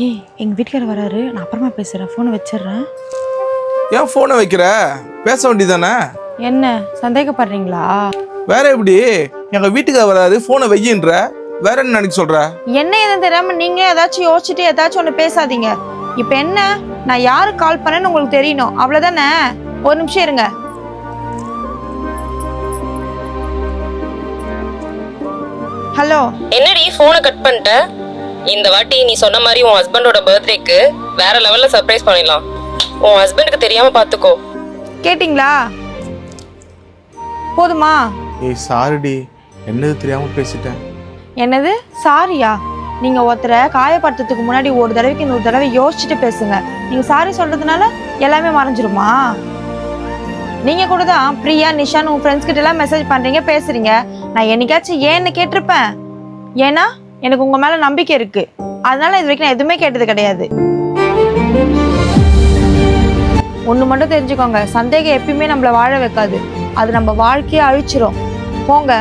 ஏய் எங்கள் வீட்டுக்காரர் வராரு, நான் அப்புறமா பேசுகிறேன், ஃபோனை வச்சிடுறேன். ஏன் ஃபோனை வைக்கிற? பேச வேண்டியதானே? என்ன சந்தேகப்படுறீங்களா? வேற எப்படி? எங்கள் வீட்டுக்காரர் வராரு, ஃபோனை வையின்ற, வேற என்ன நினைக்க சொல்ற? என்ன எதுவும் தெரியாமல் நீங்களே ஏதாச்சும் யோசிச்சுட்டு ஏதாச்சும் ஒன்று பேசாதீங்க. இப்போ என்ன, நான் யாருக்கு கால் பண்ணேன்னு உங்களுக்கு தெரியணும், அவ்வளோதானே? ஒரு நிமிஷம் இருங்க. ஹலோ. என்னடி ஃபோனை கட் பண்ணிட்ட? இந்த வாட்டி நீ சொன்ன மாதிரி உன் ஹஸ்பண்டோட பர்த்டேக்கு வேற லெவல்ல சர்ப்ரைஸ் பண்ணிடலாம். உன் ஹஸ்பண்டுக்கு தெரியாம பாத்துக்கோ. கேட்டிங்களா? போதுமா? ஏய் சாரிடி, என்னது தெரியாம பேசிட்டேன். என்னது சாரியா? நீங்க ஒருத்தரை காயப்படுத்துறதுக்கு முன்னாடி ஒரு தடவைக்கு 100 தடவை யோசிச்சுட்டு பேசுங்க. நீங்க சாரி சொல்றதுனால எல்லாமே மறைஞ்சிருமா? நீங்க கூட தான் பிரியா நிஷான் உங்க ஃப்ரெண்ட்ஸ் கிட்ட எல்லாம் மெசேஜ் பண்றீங்க, பேசுறீங்க. நான் என்னைக்காச்சும் ஏன்னு கேட்டிருப்பேன்? ஏன்னா எனக்கு உங்க மேல நம்பிக்கை இருக்கு, அதனால இது வரைக்கும் நான் எதுவுமே கேட்டது கிடையாது. ஒண்ணு மட்டும் தெரிஞ்சுக்கோங்க, சந்தேகம் எப்பயுமே நம்மள வாழ வைக்காது, அது நம்ம வாழ்க்கையை அழிச்சிரும். போங்க.